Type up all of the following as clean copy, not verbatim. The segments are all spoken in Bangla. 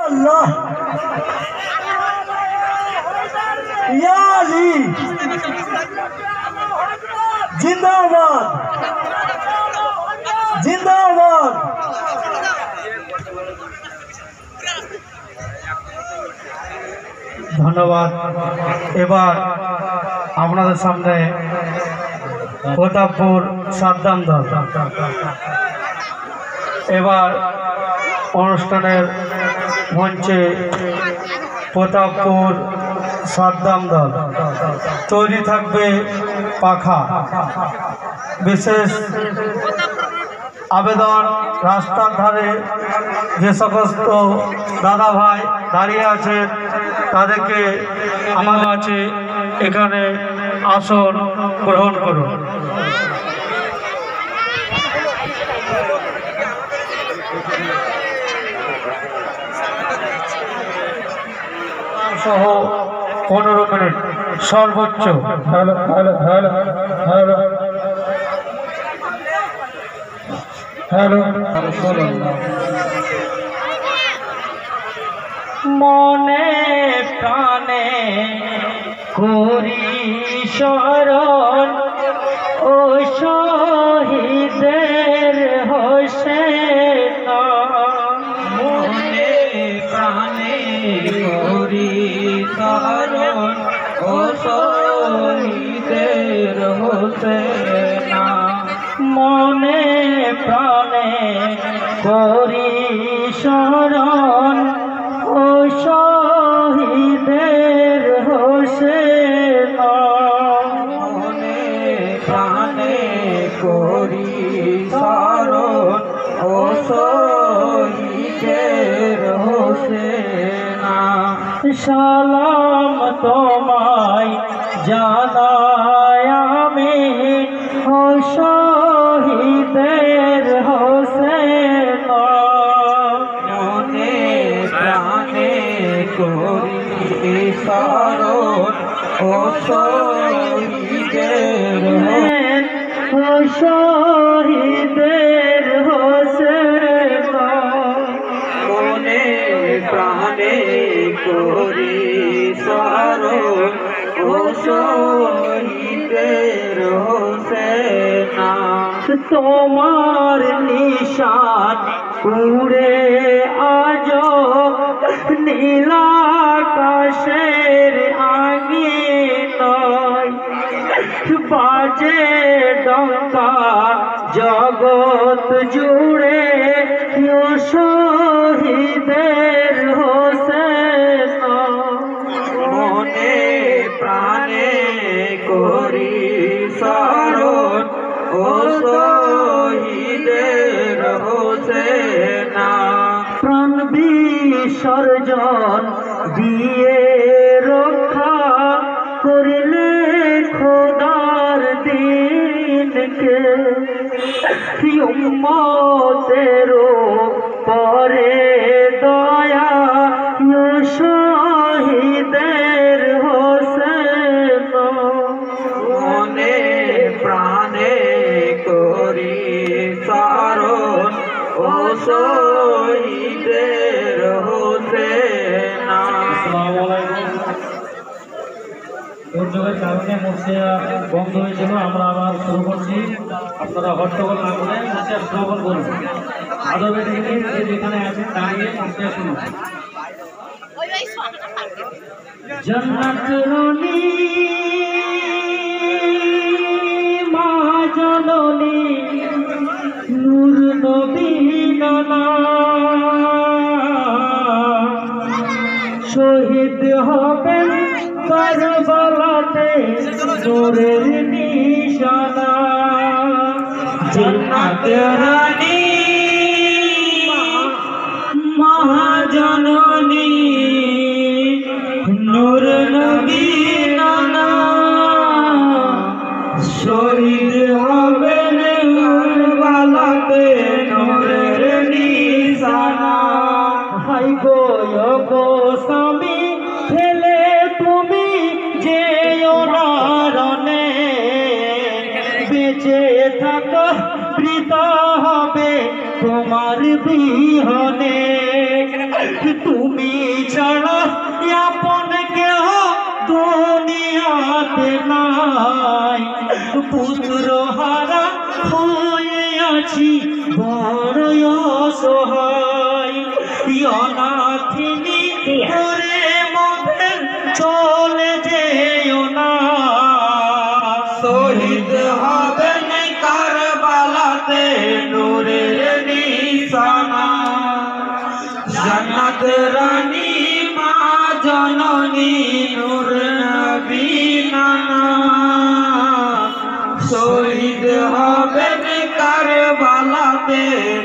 अल्लाह या अली जिंदाबाद जिंदाबाद। ধন্যবাদ। এবার আপনাদের সামনে প্রতাপপুর সাদ্দাম দল এবার অনুষ্ঠানের মঞ্চে প্রতাপপুর সাদ্দাম দল তৈরি থাকবে পাখা। বিশেষ আবেদন, রাস্তার ধারে যে সমস্ত দাদা ভাই দাঁড়িয়ে আছেন তাদেরকে আমার কাছে এখানে আসন গ্রহণ করুন। সহ 15 মিনিট সর্বোচ্চ। Hello hello hello hello hello. মনে প্রাণে করি শরণ ও শহীদের হোসেন। মনে প্রাণে করি শরণ ও শহীদের হোসেন। মনে প্রাণে করি শরণ ও শহীদের হোসেন। মনে প্রাণে করি শরণ ও শহীদের হোসেন। সালাম তোমায় জানাই আমি ও শহীদের হোসেন। মনে প্রাণে করি শরণ ও শহীদের ও শহীদের হোসেন। মনে প্রাণে করি শরণ ও শহীদের হোসেন। তোমার নিশান উড়ে আজ নীলাকাশের আঙিনায়। বাজে ডঙ্কা জগৎ জুড়ে শহীদের হোসেন। মনে প্রাণে করি শরণ ও শহীদের হোসেন। প্রাণ বিসর্জন দিয়ে রক্ষা করলে খোদার দিনকে। উম্মতেরও পরে দয়া শহীদের হোসেন। মনে প্রাণে করি শরণ ও শহীদের হোসেন। দুর্যোগের কারণে মসজিদ বন্ধ হয়েছিল, আমরা আবার শুরু করছি। আপনারা হট্টগোল না করে মসজিদ শ্রবণ করুন। আদবে থেকে যেখানে আছেন দাঁড়িয়ে মসজিদ শুনুন। জন্নত রনি মা জননী নূর নবী নানা শহীদ হবেন কারবালাতে নূরের নিশানা। জন্নত রানী মহাজননী নূর নবী নানা শহীদ হবেন কারবালাতে নূরের নিশানা। হাই গো গো স্বামী ফেলে তুমি যেও না রণে, বেঁচে থাকো বৃথা হবে তোমার বিহনে। তুমি ছাড়া আপন কেহ দুনিয়াতে নাই, পুত্র হারা হয়ে আছি বড় অসহায়। অনাথিনী করে মদের চলে যেও না, শহীদ হবেন কারবালাতে নূরের নিশানা। জান্নাত রানী মা জননী নূর নবী নানা, শহীদ হবেন কারবালাতে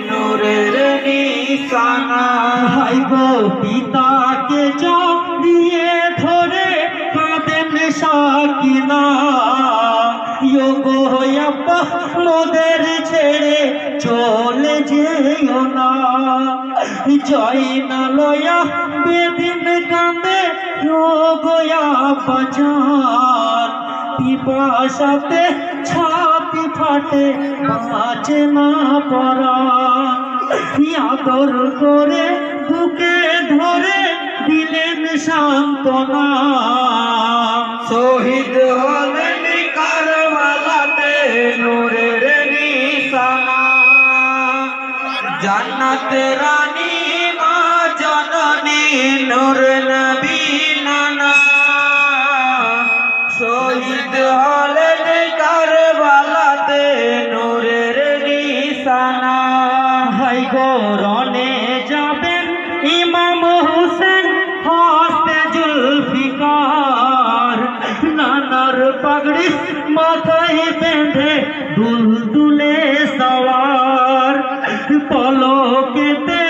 নূরের নিশানা। ভাই গো পিতাকে জড়িয়ে ধরে কাঁদেন সাকিনা, গো আব্বা মোদের ছেড়ে চলে যেও না। জয় না লয়া বেদিন কাঁদে গো আব্বা জান, পিপাসাতে ছাতি ফাটে বাঁচে না পরাণ। আদর করে বুকে ধরে দিলেন সান্ত্বনা, শহীদ হলেন কারবালাতে নূরের নিশানা। জান্নাত রানী মা জননী নূর নবী নানা, শহীদ হলেন কারবালাতে নূরের নিশানা। ভাই গো রণে যাবেন ইমাম হোসেন হস্তে জুলফিকার, নানার পাগড়ি মাথায় বেঁধে দুলদুলে সওয়ার। পলকেতে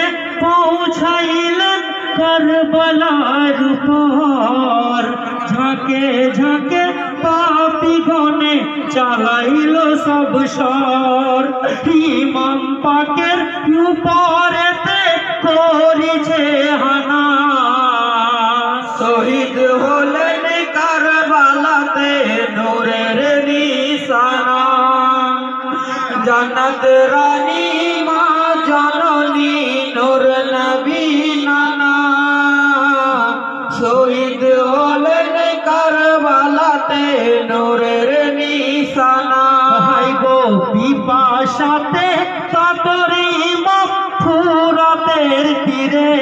পৌঁছাইলেন কারবালার উপর, ঝাঁকে ঝাঁকে পাপী গনে চালাইল সব সর। ইমাম পাকের উপরেতে করেছে হানা, শহীদ হলেন কারবালাতে নূরের নিশানা। জান্নাত রানী মা জননী নূর নবী নানা, শহীদ হলেন কারবালাতে নূরের নিশানা। ভাই গো পিপাসাতে কাতরে ইমাম ফুরাতের তীরে,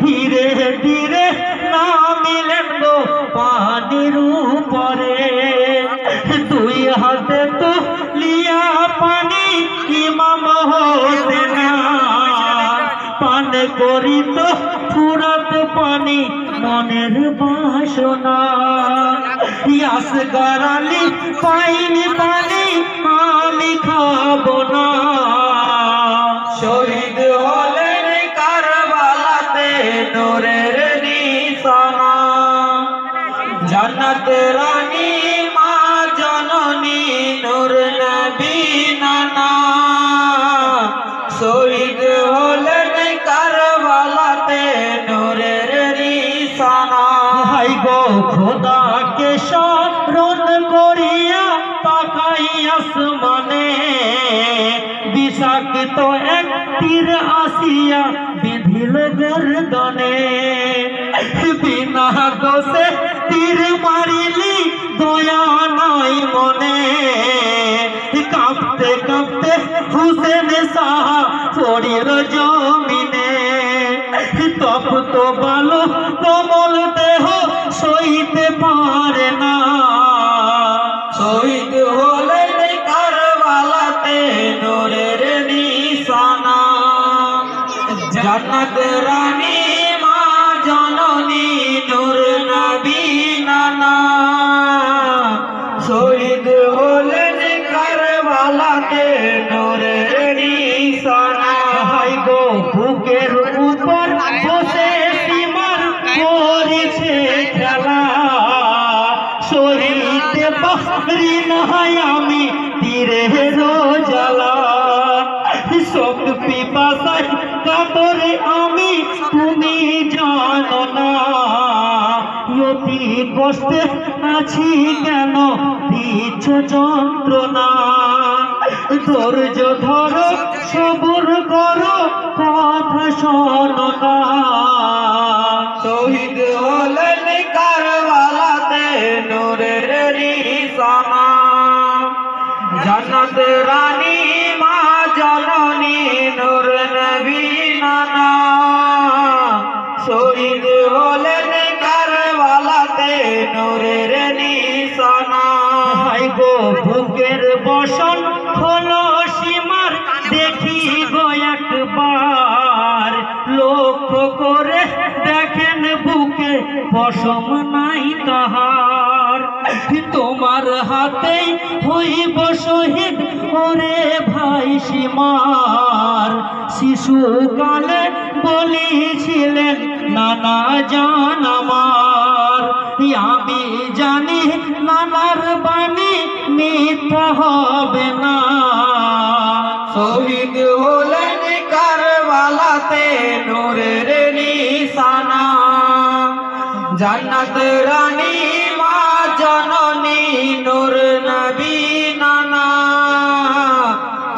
ধীরে ধীরে নামিলেন গো পানির উপরে। দুই হাতে তো লিয়া পানি ইমাম হোসেন পান করিত ফুরাত পানি মনের বাসনা। আসগর আলী পাইনি পানি আমি খাবো না, শহীদ হলেন কারবালাতে নূরের নিশানা। জান্নাত রানী মা জননী নূর নবী নানা, শহীদ হলেন কারবালাতে নূরের নিশানা। ভাই গো খোদাকে স্মরণ করিয়া তাকাই আসমানে, বিষাক্ত এক তীর আসিয়া বিধিল গর্দনে। বিনা দোষে তীর মারিলি দয়া নাই মনে, কাঁপতে কাঁপতে হুসেন সাহা পড়িল জমিনে। তপ্ত বালো কমল দেহ সইতে পারে না, শহীদ হলেন কারবালাতে নূরের নিশানা। জান্নাত রানী মা জননী নূর নবী নানা, শহীদ হলেন কারবালাতে নূরের নিশানা। ভাই গো বুকের উপর বসে সীমার করেছে খেলা, শহীদ বাহরি নয় আমি তীরের জ্বালা। শোক পিপাসায় কাতরে আমি তুমি জানো না, অতি কষ্টে আছি কেন দিচ্ছ যন্ত্রণা। ধৈর্য ধরো সবুর করো কথা শোনো না, শহীদ হলেন কারবালাতে নূরের নিশানা। হাই গো বুকের বসন হলো সীমার, দেখি গো একবার লক্ষ্য করে দেখেন বুকে পশম নাই তাহার। তোমার হাতেই হইব শহীদ ওরে ভাই সীমার। শিশুকালে বলেছিলেন নানা জান আমার, আমি জানি নানার বাণী মিথ্যা হবে না। শহীদ হলেন কারবালাতে নূরের নিশানা। জান্নাত রানী মা জননী নূর নবী নানা।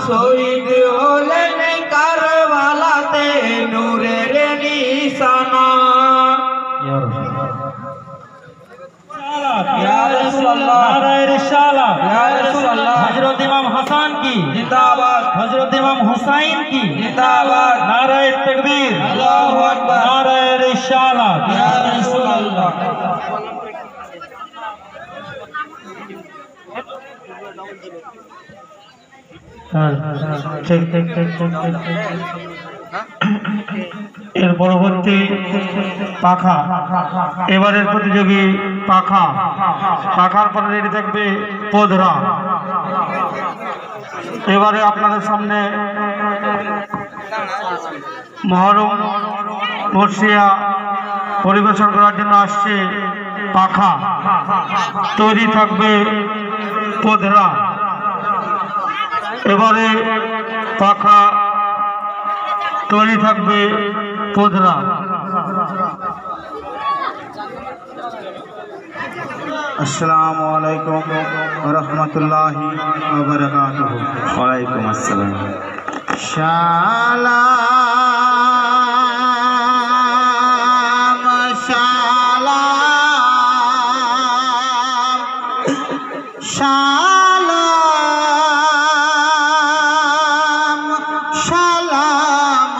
শহীদ হলেন কারবালাতে নূরের নিশানা। हजरत इमाम हसन की जिंदाबाद, हजरत इमाम हुसैन की जिंदाबाद, नाराए तकबीर, अल्लाहु अकबर, नाराए रिसालत। या रसूल अल्लाह। ঠিক ঠিক ঠিক ঠিক এর পরবর্তী পাখা, এবারের প্রতিযোগী পাখা। পাখার পরে রেডি থাকবে পোদরা। এবারে আপনাদের সামনে মহরম বর্ষিয়া পরিবেশন করার জন্য আসছে পাখা। তৈরি থাকবে পোদরা। এবারে পাখা তৈরি থাকবে পোদরা। अस्सलामु अलैकुम व रहमतुल्लाहि व बरकातुहू। वालेकुम अस्सलाम। शालाम शालाम शालाम शालाम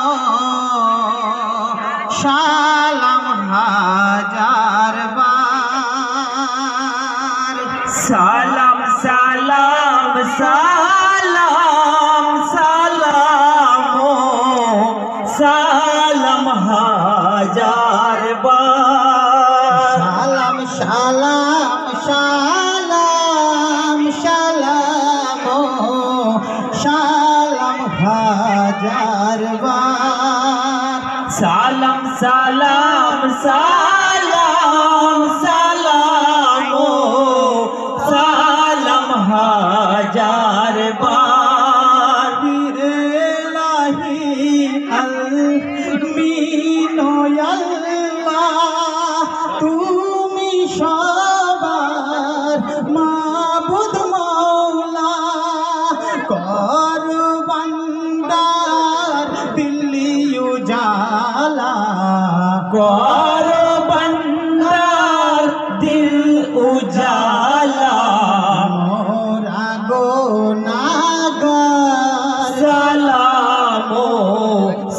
शालाम हजार बार। सालाम सालाम सालाम सालामो सालाम हजार बार। सालाम सालाम सालाम सालामो सालाम हजार बार। सालाम सालाम सालाम सालामो सालाम हजार बार। इलाही अलमीनो अल्लाह তুমি সবার মাবুদ মওলা। কর বান্দার দিল্লি উজালা, কর বান্দার দিল উজালা। মোরা গুনাহগার সালামো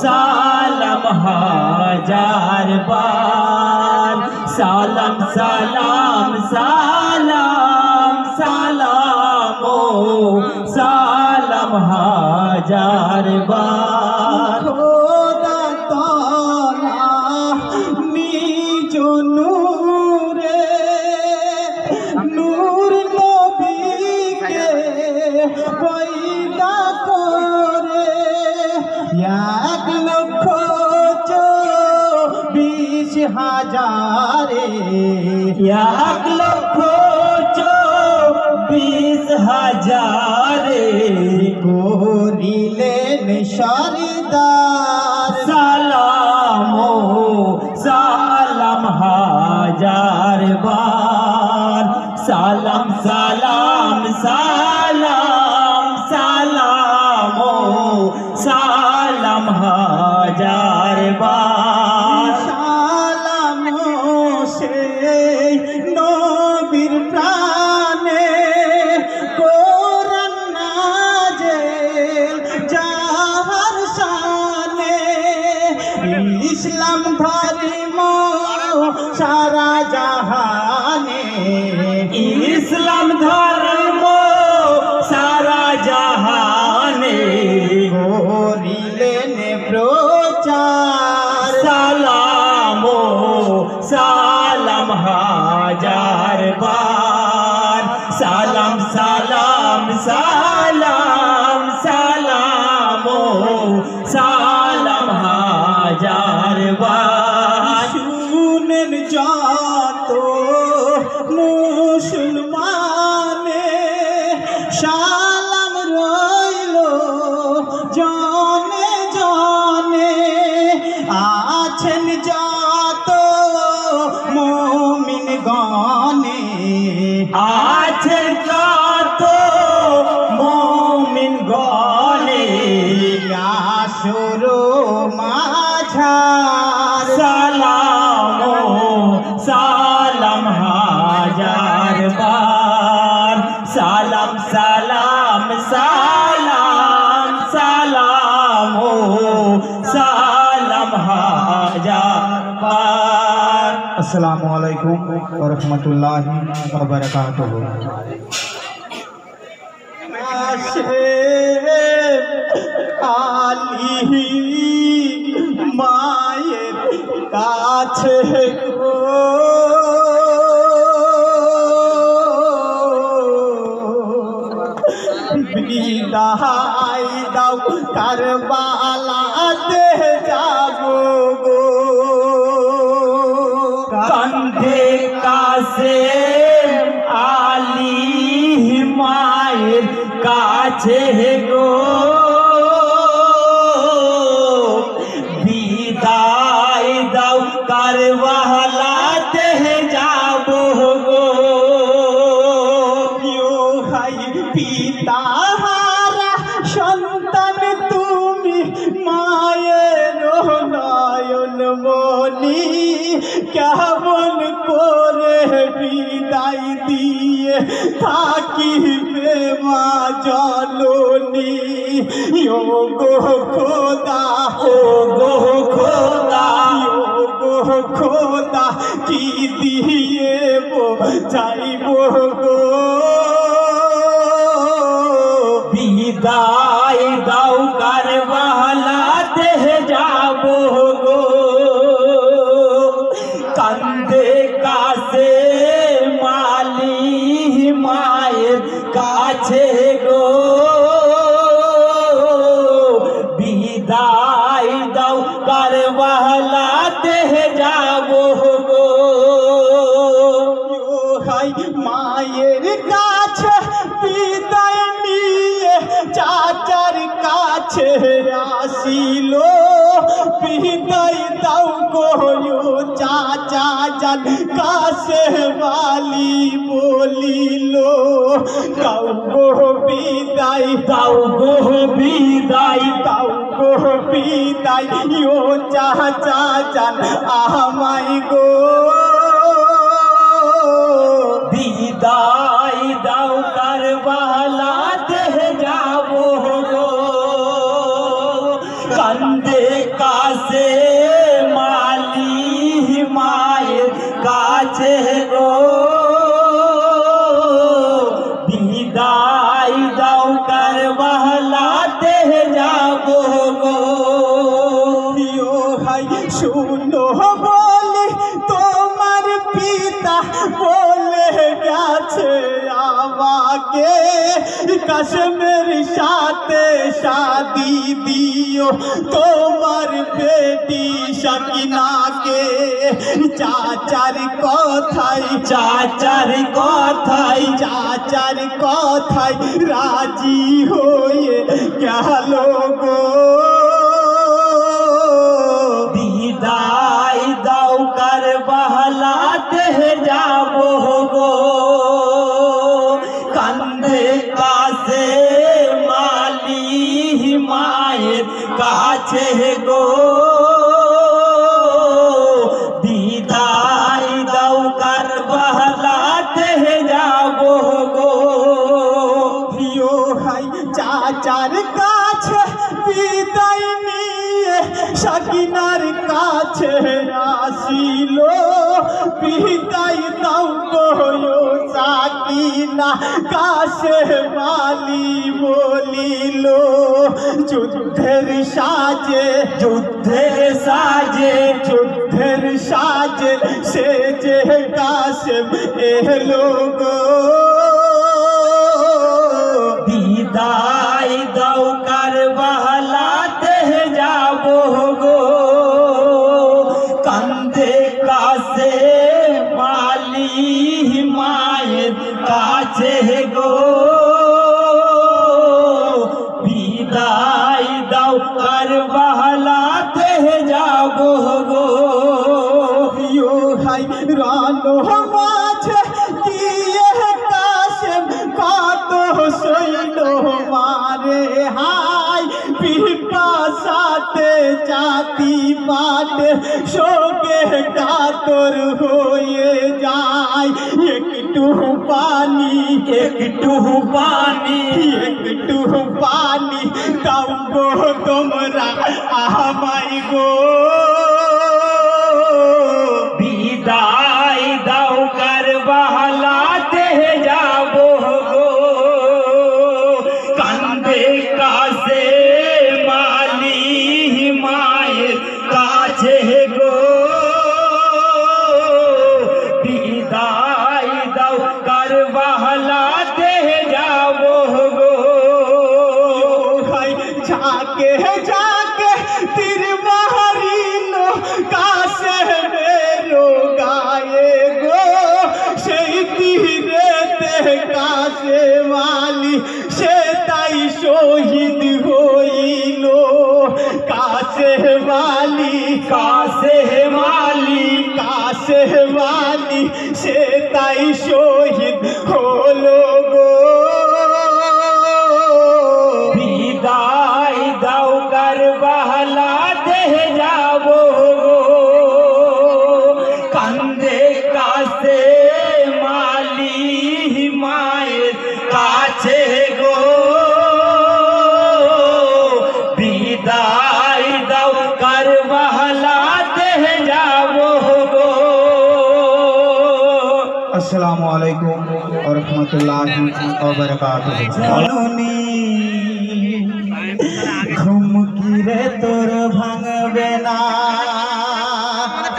সালাম হাজার বার। সালাম সালাম সালাম সালামো সালাম হাজার বার। খোদা তাআলা নিজ নূরে নূর নবীকে পয়দা করে 1,24,000 1,24,000 করিলেন সরদার। সালামো সালাম হাজার বার। সালাম সালাম সালাম সালামো সালাম হাজার বার। সালামো সেই নবীর প্রাণে কোরআন নাযিল যাহার শান। ইসলাম ধর্ম সারা জাহানে, ইসলাম ধর্ম সারা জাহানে করিলেন প্রচার। সালাম সালাম হাজার বার, সালাম সালাম সালাম সালাম সালাম হাজার বার। শুনেন যত মুসলমানে সালাম রইল জনে জনে, আছেন যত মুমিন গনে, আছেন যত মুমিন গনে, আসর মাঝার সালাম সালাম হাজার বার, সালাম সালাম সালাম সালাম সালাম হাজার বার। আসসালামু আলাইকুম ওয়া রাহমাতুল্লাহি ওয়া বারাকাতুহু। আলী মায়ের কাছে গো, বিদায় দাও কারবালাতে যাব গো, কান্ধে কাছে আলী মায়ের কাছে গো, বিদায় দাও কারবালাতে যাব গো। হাই পিতা হারা সন্তান তুমি, মায়ের নয়ন মনি কেমন করে বিদায় দিয়ে থাকিবে মা জননী। ও গো খোদা, ও গো খোদা, ও গো খোদা, কি দিয়ে যাইব গো, বিদায় দাও কারবালাতে যাব গো, কান্দে কাছে মালি মায়ের কাছে গো, বিদায় দাও কারবালাতে যাব গো। হাই মায়ের কাছে বিদায় নিয়ে চাচার কাছে আসিল, বিদায় দাও গো চাচা জান কাছে বালি বলিল, দাও গো বিদায়, দাও গো বিদায়, দাও গো বিদায় ও চাচা জান আমায় গো, বিদায় দাও কারবালাতে যাব গো, কান্দে কাছে মালি মায়ের কাছে গো, বিদায় দাও কারবালাতে যাব গো। হাই শুনো বলে তোমার পিতা বলে গেছে আমাকে, কাশ্মীর সাথে শাদি দিও তোমার বেটি সকিনাকে, চাচার কথাই, চাচার কথাই, চাচার কথাই রাজি হয়ে গেল গো, বিদায় দাও কারবালাতে যাব গো, কান্ধে কাছে মালি মায়ের কাছে গো, বিদায় দাও কারবালাতে যাব গো। প্রিয় ভাই চাচার কাছে বিদায় নিয়ে সকিনার কাছে কাছে আসিল বিদায় দাও গো সাকিনা কাছে মালি বলিল যুদ্ধের সাজে সে যে কাশেম এলো গো বিদায় দাও কারবালাতে যাবো গো কান্দে কাছে মালি মায়ের কাছে গো বিদায় দাও কারবালাতে যাবো গো ইয়ো হাই রানো মাঝে গিয়ে কাশেম কত সইল মারে হাই পিপাসাতে জাতি পাটে শোকে কাতর হয়ে যায় একটু পানি দাও গো তোমরা আমায় গো বিদায় দাও কারবালাতে যাবো গো কান্দে কাছে মালি মায়ের কাছে গো বিদায় দাও কারবালাতে যাবো গো ঝাঁকে ঝাঁকে তীর মারিনো কাছে মেরো গায়ে গো সেই তীরেতে কাছে মালি সে তাই শহীদ হইল কাছে মালি সে তাই শহীদ হলো গো বিদায় দাও কারবালাতে যাবো গো কান্দে কাছে মালি মায়ের কাছে গো বিদায় দাও কারবালাতে যাবো গো। আসসালামু আলাইকুম ওয়া রাহমাতুল্লাহি ওয়া বারাকাতুহু। ঘুম কিরে তোর ভাঙবে না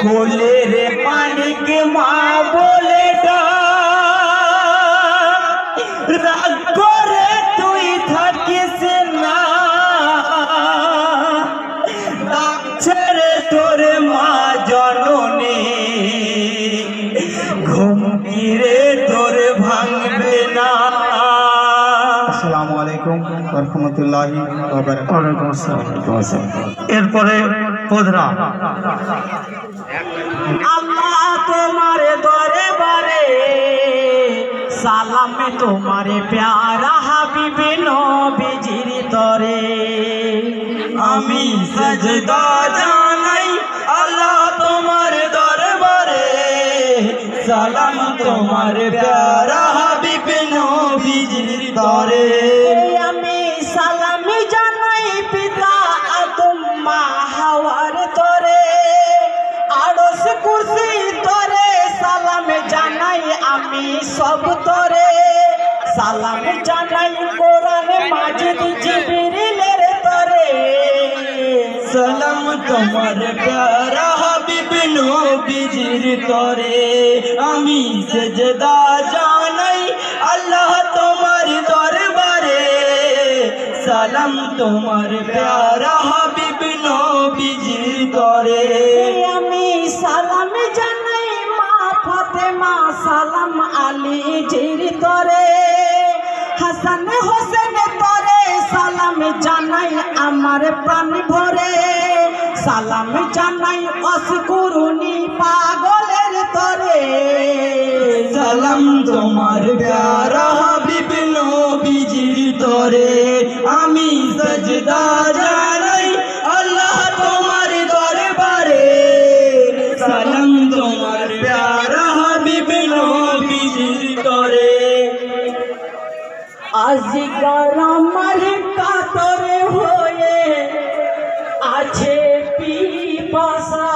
কোলে রে মানিক মা বলে রাগ করে তুই থাকিস না ছেড়ে তোর মা জননী ঘুম কিরে তোর ভাঙবে না। আসসালামু আলাইকুম ওয়া রাহমাতুল্লাহি ওয়া বারাকাতুহু। এরপরে পদরা আল্লাহ তোমারে দরবারে সালাম তোমারে প্যারা হাবিবে নবীজির তরে আমি সাজদা জানাই আল্লাহ তোমার দরবারে সালাম তোমার প্যারা হাবিবে নবীজির তরে আমি সালাম জানাই পিতা আদম মা হাওয়ার তরে আরশ কুরসি তরে সালাম জানাই আমি সব তরে সালাম জানাই কোরআন মাজিদ জিবরিলের তরে সালাম তোমার প্যারা হাবিব নবীজির তরে আমি সেজদা জানাই আল্লাহ তোমার দরবারে সালাম তোমার প্যারা হাবিব নবীজির তরে আমি সালাম জানাই মা ফাতেমা সালাম আলী জির তরে হাসান হোসেন তরে সালাম জানাই আমার প্রাণ ভরে সালাম জানাই অসকুরুনি পাগলের তরে সালাম তোমার প্যারা হাবিব নবীজির তরে আমি সাজদা জানাই আল্লাহ তোমার দরবারে সালাম তোমার প্যারা হাবিব নবীজির তরে আজিকার আমার কাতরে হয়ে আছে পিপাসা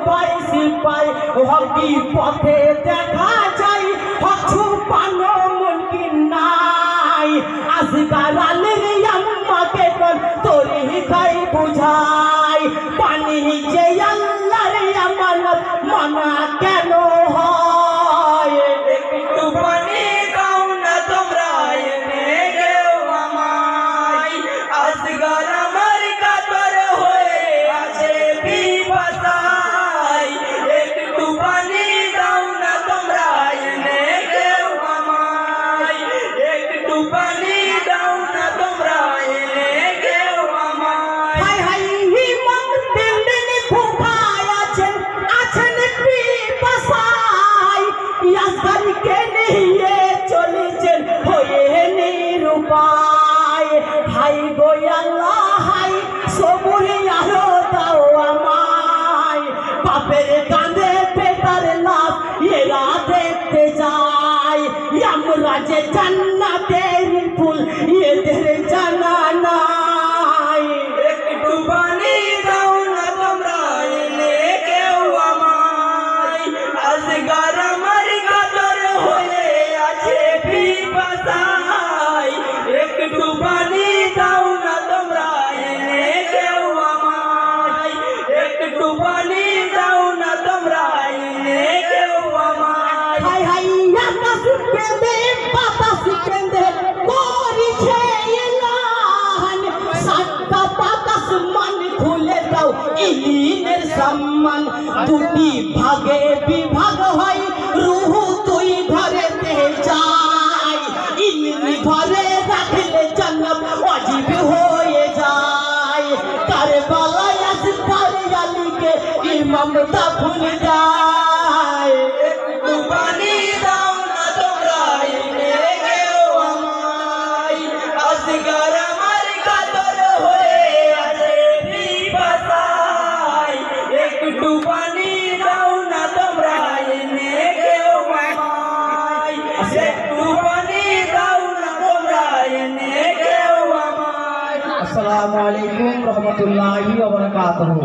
ভাই সিপাই হকি পথে দেখা যায় হক ছুপানো মুমকিন নাই আসগার আলীর আম্মাকে কোন তোরি খাই বুঝাই পানি যে আল্লাহর আমানত মানা কেন হয় একটু পানি দাও না তোমরা এনে গেও আমায় আসগার আমার কাতর হয়ে আছে পিপাসায় একটু পানি দাও না তোমরা এনে গেও আমায় একটু পানি দাও না তোমরা এনে গেও আমায় হাই হাই হিমত দিন দিন ভুখায় আছেন পিপাসায় ইয়াসগারকে নিয়ে চলেছেন হয়ে নিরুপায় হাই গো আল্লাহ হাই সবুরি আরো দাও আমায় বাপের কাঁধে পেটার লাভ এরা দেখতে যায় আমরা যে জান্নাতের ফুল এদের জানা নাই একটু পানি দাও না তোমরা এনে কেউ আমায় আসগার আমার কাতর হয়ে আছে পিপাসায় একটু পানি দাও না তোমরা এনে কেউ আমায় একটু পানি দাও না তোমরা এনে কেউ আমায় হাই হাই আকাশ কেঁদে বাতাস কেঁদে করিছে এলান সাতটা বাতাস মান খুলে দাও ইলিনের সম্মান দুটি ভাগে বিভাগ হয় রূহ তুই ঘরেতে যায় ইলিনি ঘরে রাখলে জান্নাত ওয়াজিব হয়ে যায় কারবালায় আসগার আলীকে ইমাম দাফন যায় একটু পানি দাও না তোমরা এনে গেও আমায় আসগার আমার কাতর হয়ে আছে পিপাসায় একটু পানি দাও না তোমরা এনে গেও আমায় একটু পানি দাও না তোমরা এনে গেও আমায় আসসালামু আলাইকুম রহমতুল্লাহি ওয়া বারাকাতুহু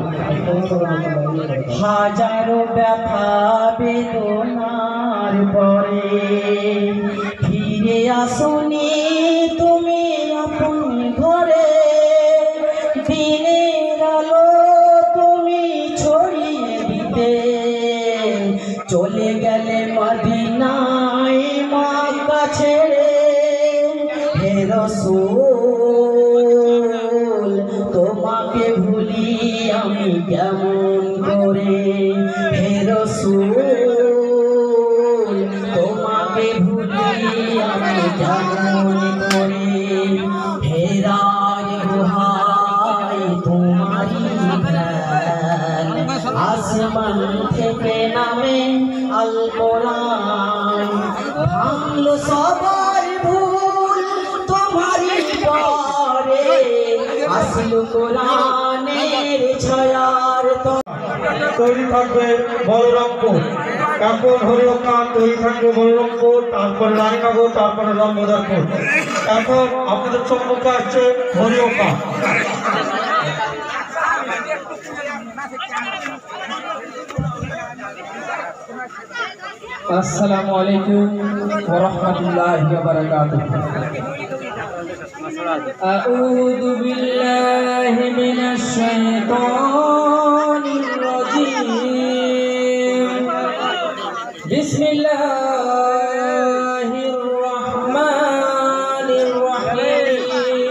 হাজারো ব্যথা বেদনার পরে ফিরে আসুনি তুমি আপন ঘরে দিনের আলো তুমি ছড়িয়ে দিতে চলে গেলে মদিনায় মক্কা ছেড়ে হে রাসূল তোমাকে ভুলি আমি কেমন করে হে রাসূল তোমাকে ভুলি আমি কেমন করে হেরার গুহায় তোমারি ধ্যান আসমান থেকে নামে আল কোরআন ভাঙলো সবার ভুল তোমারি পরে আসলো কোরআনের ছায়ার তৈরি থাকবে বলরামপুর এখন হরিয়কান তৈরি থাকবে বলরামপুর তারপরে রানীনগর তারপরে রামবদারপুর এখন আপনাদের সম্মুখে আসছে হরিয়কান আসসালামু আলাইকুম ওয়া রাহমাতুল্লাহি ওয়া বারাকাতুহু আউযু বিল্লাহি মিনাশ শাইতানির রাজীম বিসমিল্লাহির রাহমানির রহিম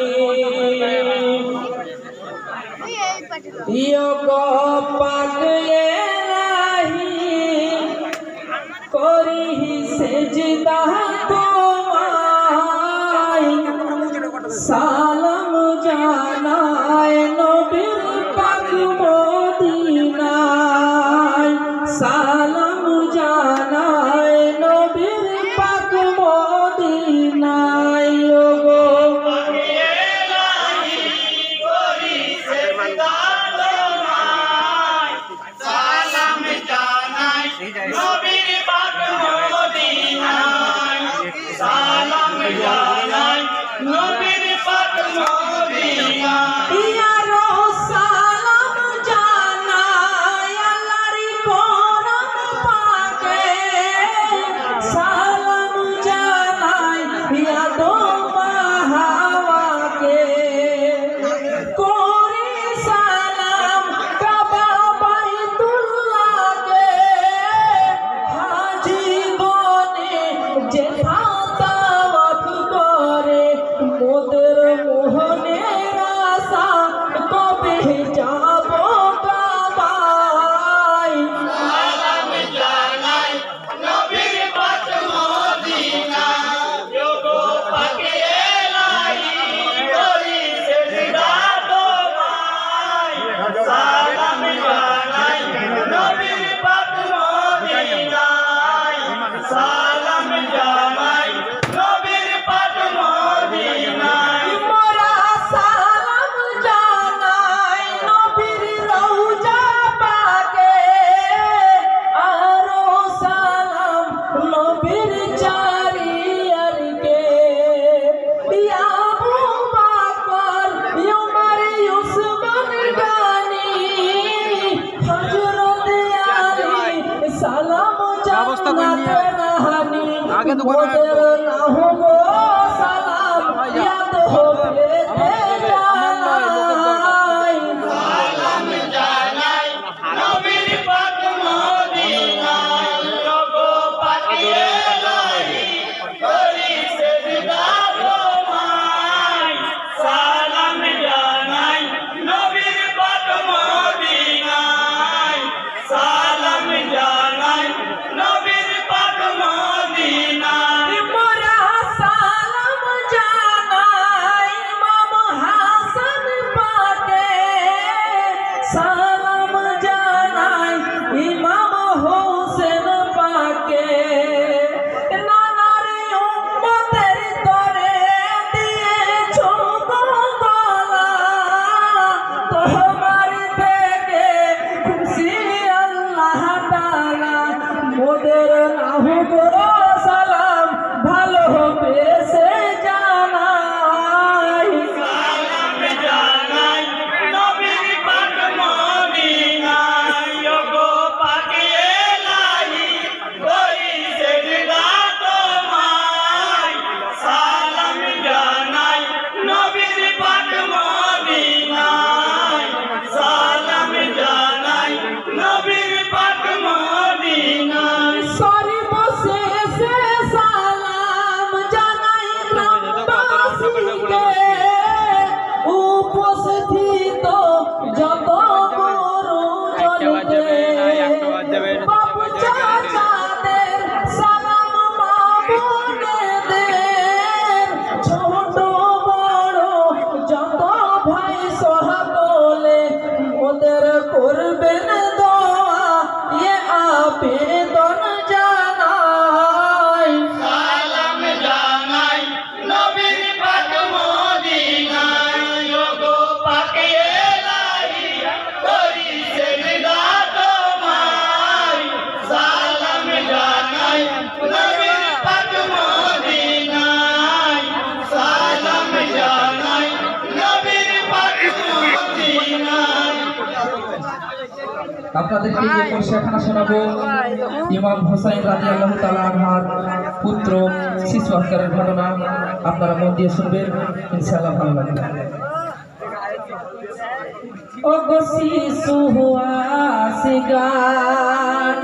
ইয়া পাক করিহি সেজদা তোমায় সালাম জানায় নবীর পাক মদিনায় সালাম জানায় নবীর পাক মদিনায় ওগো সালাম জানায় নবীর পাক মদিনায় সালাম জানায় নবীর পাক মদিনায় ইয়া রো সালাম জানায় আল্লাহর ব্যবস্থা করে নিয়ে আগে তো আপনাদেরকে যে পরিসংখ্যান শোনাবো ইমাম হোসাইন রাদিয়াল্লাহু তাআলা আনহার পুত্র শিশু হত্যার ঘটনা। আপনারা মন দিয়ে শুনবেন, ইনশাআল্লাহ ভালো লাগবে। ও গো শিশু আসিগান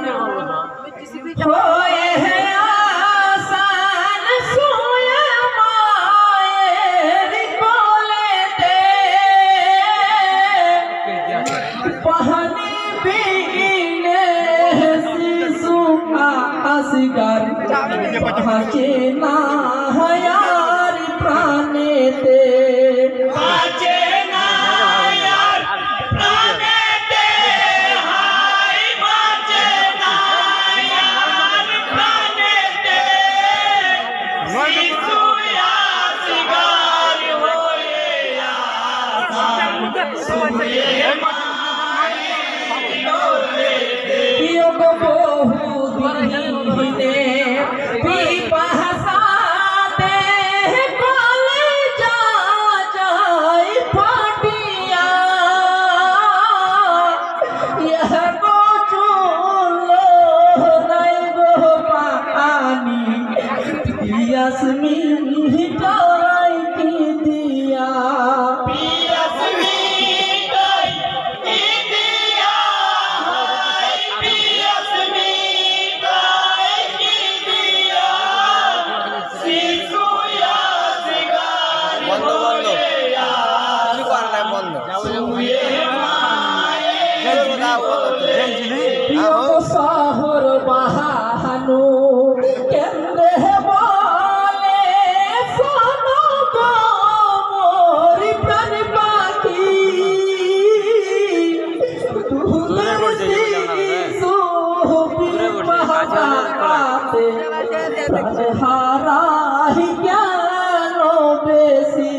হয়ে হে আসান সোয়া মায়ের কোলেতে পাহানি বিগিনে শিশু আসিগান হাসে না হায়ার প্রাণেতে শহর বাহানু কেন্দ্রে বলে সোনো গো মোরি প্রাণ পাখি হারাই কেন বেশি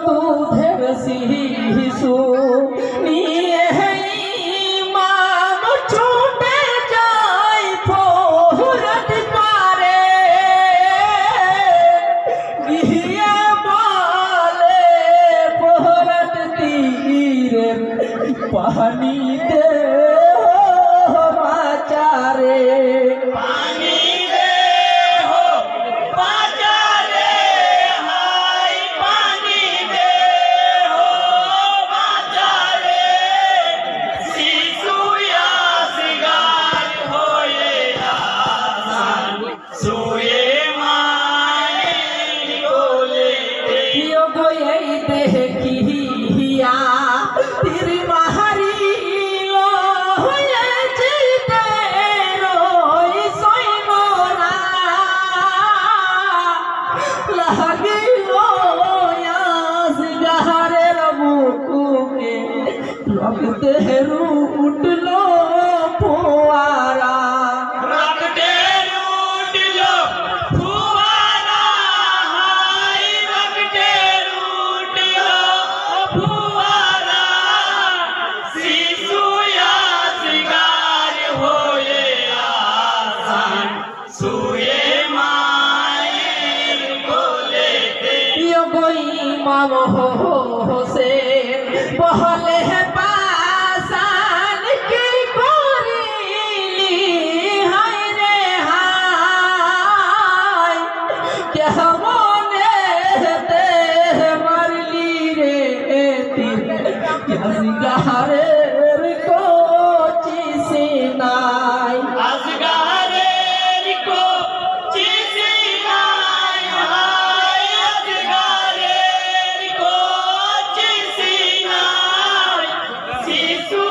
দুধের শিশু পানিতে বাঁচারে পানি দে হো বাজারে হাই পানি দে হো বাজারে শিশু আসগার হয়ে আসান শুয়ে মায়ের কোলে यो गोई देखिया तिर मारिलो होए जीते रोई सोइनोरा लागिलो यास गहरे रबुके लगते रूटलो फुआरा रगटे रूटलो फुवारा हाय रगटे रूटलो फुवारा शिशु यासगार होए आसान सुए माয়ের কোলেতে यो गोई मामो से पहले पासान की कोरीली हाय रे हाय क्या मोने ते मरली रे तीर यासगारे को चिसिनाई আসগারের কো চিসিনাই হায় আসগারের কো চিসিনাই শিশু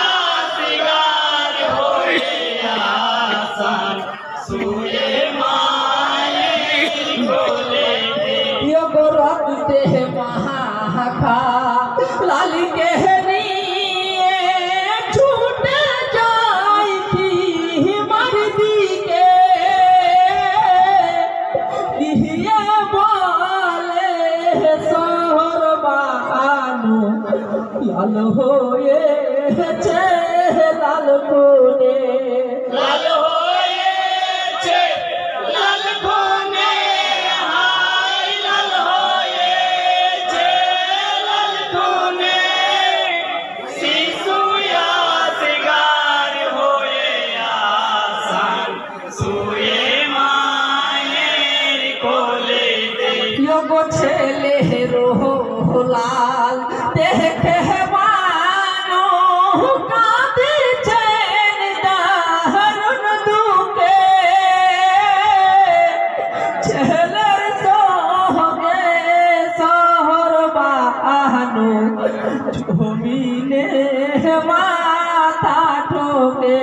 আসগার হয়ে আসান শুয়ে মায়ের কোলেতে यो गो रखते महाखा लाली के लिए छूट जाई थी मर्दी के दिया बोले सोहर बानू लाल होए छे लाल कोने লাল হয়েছে লাল কোনে হাই লাল হয়েছে লাল কোনে শিশু আসগার হয়ে আসান শুয়ে মায়ের কোলেতে यो गो छेले रोलाल देखे बानो कादी चैन दारुन दुके छेले सोगे सहर बानो झुमिने माथा ठोके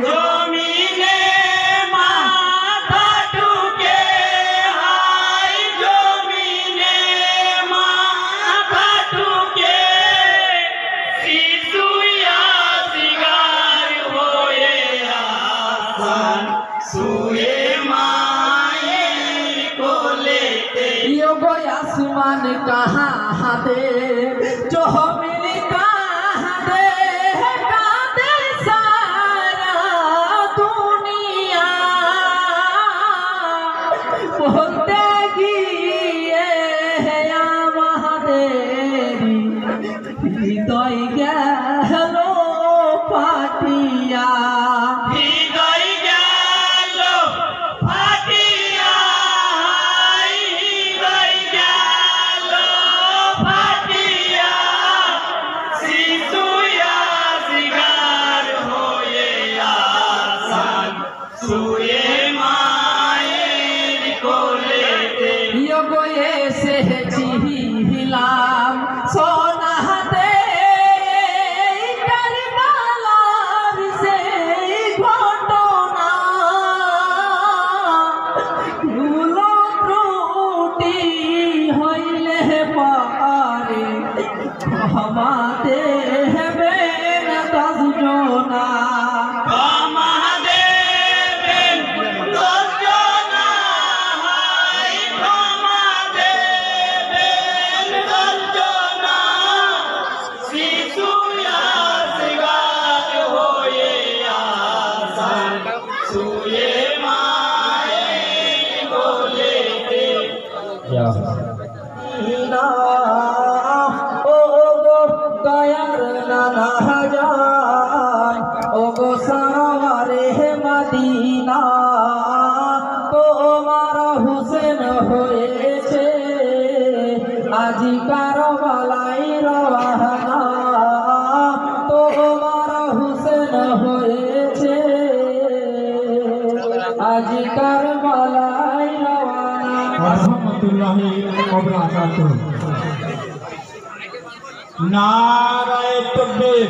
জমিনে মাথা ঠুকে হাই জমিনে মাথা ঠুকে শিশু আসগার হয়ে আসান শুয়ে মায়ের কোলেতে यो गो आसमान कहाँ दे जो मिल कहाँ दे सारा दुनिया बोलते गिए महादेवी हृदय गलो पाटिया হৃদয় গেল ফাটিয়া হাই হৃদয় গেল ফাটিয়া শিশু আসগার হয়ে আসান শুয়ে মায়ের কোলেতে यो गोए से चिहिलाम सोना दे करबालार से घटना भूलो त्रुटि हইলে পারে ক্ষমাতে হবে না দশজনা ক্ষমা দেবেন দশজনা হাই ক্ষমা দেবেন দশজনা শিশু আসগার হয়ে আসান শুয়ে মায়ের কোলেতে না ও গো দয়া কারবালাই রওয়ানা তোমার হুসেন হয়েছে আজ কারবালাই রওয়ানা। রহমতুল্লাহি ওয়া বারাকাতুহু। নারায়ে তাকবীর,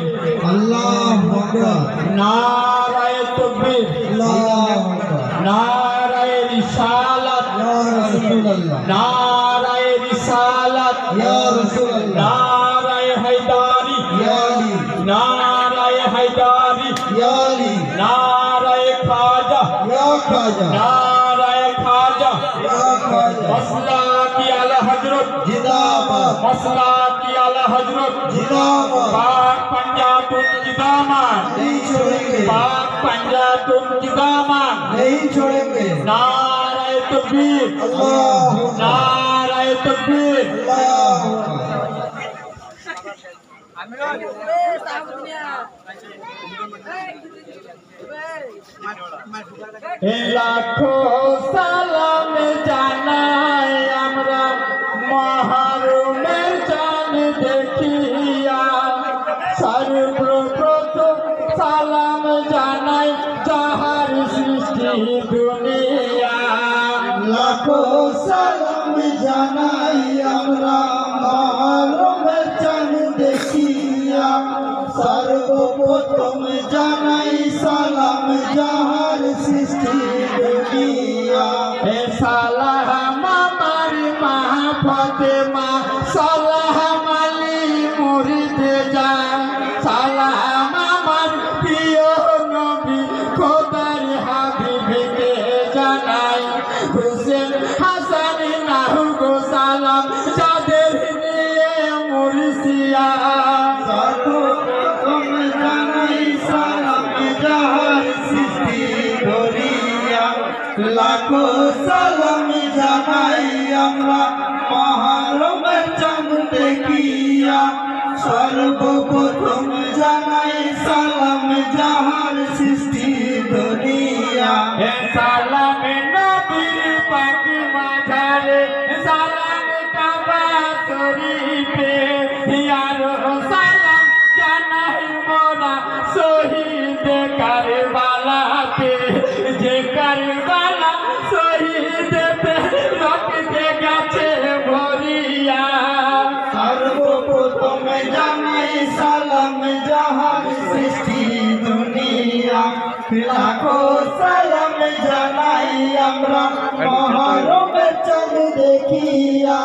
আল্লাহু আকবার, নারায়ে তাকবীর, আল্লাহু আকবার, নারায়ে রিসালাত, ইয়া রাসূলুল্লাহ, নারায়ে রিসালাত, ইয়া রাসূলুল্লাহ, নারায়ে হায়দারি, ইয়া আলী, নারায়ে হায়দারি, ইয়া আলী, নারায়ে খাজা, ইয়া খাজা, নারায়ে খাজা, ইয়া খাজা, মসলা কি আলা হযরত, জিন্দাবাদ, মসলা কি আলা হযরত, जिंदाबाद, पाक पंजातुन जिंदाबाद, नहीं छोड़ेंगे, पाक पंजातुन जिंदाबाद, नहीं छोड़ेंगे, नाराए तकबीर, अल्लाहु अकबर, नाराए तकबीर। अल्लाहु अकबर। लाखों सालाम জানাই আমরা মহরমের চাঁদ দেখিয়া, সর্বপ্রথম সালাম জানাই যাহার সৃষ্টি দুনিয়া। लाखों सलाम জানাই আমরা মহরমের চাঁদ দেখিয়া, সর্বপ্রথম জানাই সালাম যাহার সৃষ্টি দুনিয়া। এ সালাম আমার মা ফাতেমা, সালাম আলী মুরিদে জান, সালাম আমার প্রিয় নবী খোদার হাবিবকে জানাই, হুসেন হাসান নাহু গো সালাম যাদের নিয়ে মুর্শিয়া। সর্বপ্রথম জানাই সালাম যাহার সৃষ্টি দুনিয়া, লাখো সালাম জানাই আমরা মহরমের চাঁদ দেখিয়া, সর্বপ্রথম জানাই সালাম যাহার সৃষ্টি দুনিয়া। এ সালাম নবী পাক মাঝারে, সালাম কাবা শরীফে, ইয়ার সালাম জানাই মোরা শহীদ কারবালাতে, যে কারবালা শহীদেতে রক্তে গেছে ভরিয়া। সর্বপ্রথম জানাই সালাম যাহার সৃষ্টি দুনিয়া, লাখো সালাম জানাই আমরা মহরমের চাঁদ দেখিয়া,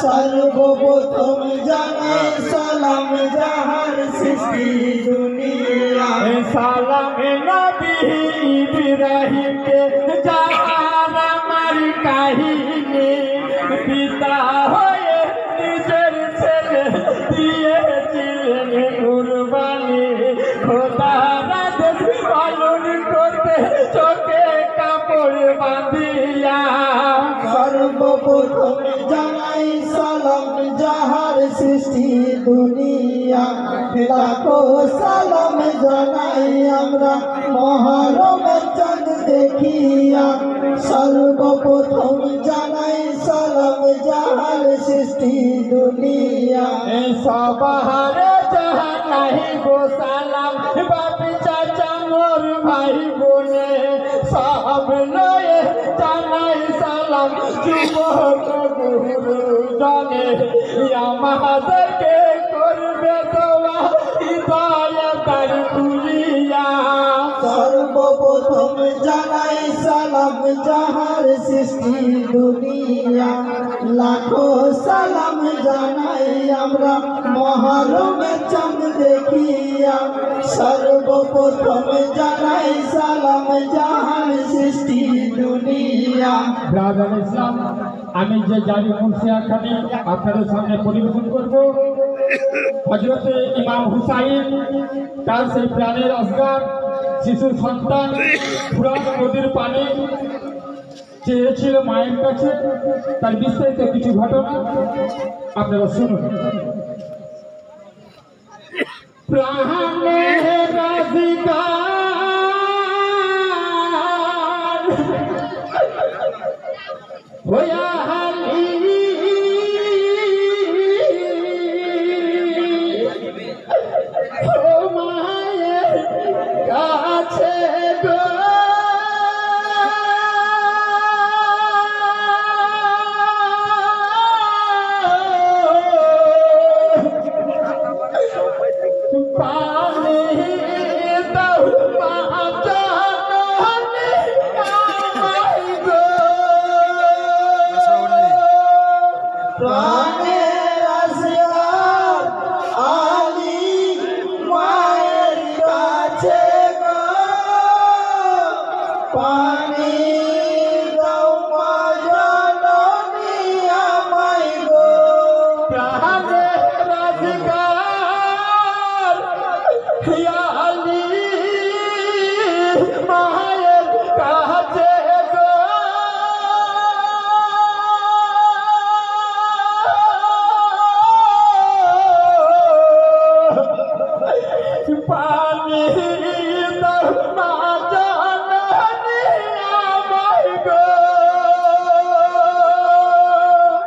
সর্বপ্রথম জানাই সালাম যাহার সৃষ্টি দুনিয়া। সালাম নবী ইব্রাহিমকে যাহার আমার কাহিনী, পিতা হয়ে নিজের ছেলে দিয়েছিলেন কুরবানি, খোদার আদেশ পালন করতে চোখে কাপড় বাঁধিয়া। সর্বপ্রথম জানাই সালাম যাহার সৃষ্টি দুনিয়া, লাখো সালাম জানাই আমরা মহরমের চাঁদ দেখিয়া, সর্বপ্রথম জানাই সালাম যাহার সৃষ্টি দুনিয়া। সবারে জানাই গো সালাম, বাপ চাচা মোর ভাই বোনে সব লয়ে জানাই সালাম, যুবক গুরু জনে আমাদেরকে করবে দোয়া হিদায়াতের কুলিয়া। সর্বপ্রথম জানাই সালাম যাহার সৃষ্টি দুনিয়া, লাখো সালাম জানাই আমরা মহরমের চাঁদ দেখিয়া, সর্বপ্রথম জানাই সালাম যাহার সৃষ্টি দুনিয়া। ব্রাদার ইসলাম, আমি যে জারি মুর্শিয়াখানি আপনাদের সামনে পরিবেশন করব, হযরতে ইমাম হুসাইন তার সেই প্রাণের আসগার শিশু সন্তান ফুরাত নদীর পানি চেয়েছিল মায়ের কাছে, তার বিস্তারিত কিছু ঘটনা আপনারা শুনুন। প্রাণের অধিকার হইয়া হালি রাজগার আলী মায়ের কাছে গো পানি দাও মা জাননী আমায় গো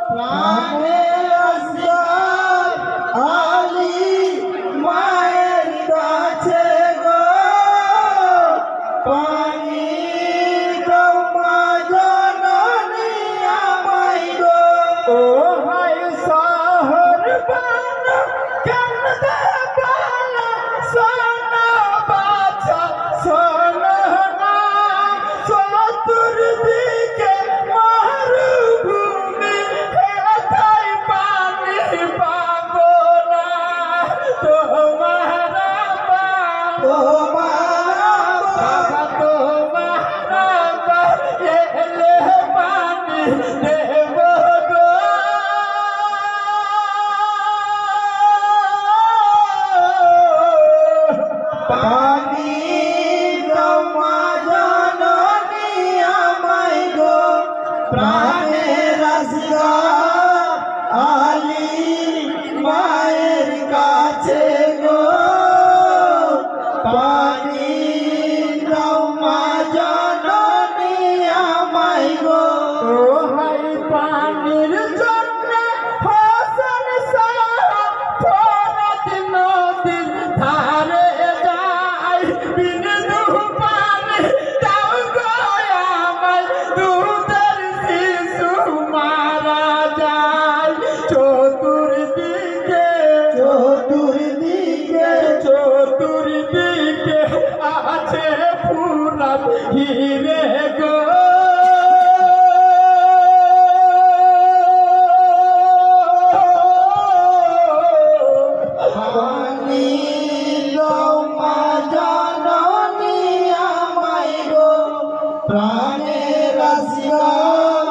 প্রাণে আসগার আলী মায়ের কাছে গো পানি দাও মা জননী আমায় গো ও হাই শহর বানা কান্দে বানা সোনা বাছা সোনা না চতুর্দিকে মরুভূমি হেথায় পানি পাবো না তোমার বাবা এলে পানি দেব গো পানি দাও মা জননী আমায় গো প্রাণের আসগার আলী মায়ের কাছে গো পানি দাও মা জননী আমায় গো ও হাই পানির জন্য হোসেন শাহ ফরাত নদীর ধারে যায় বিন্দু পানি দাও গো আমায় দুধের শিশু মারা যায় চতুর্দিকে আছে ফুরাত হিরে গো পানি দাও মা জননী আমায় গো প্রাণের আসগার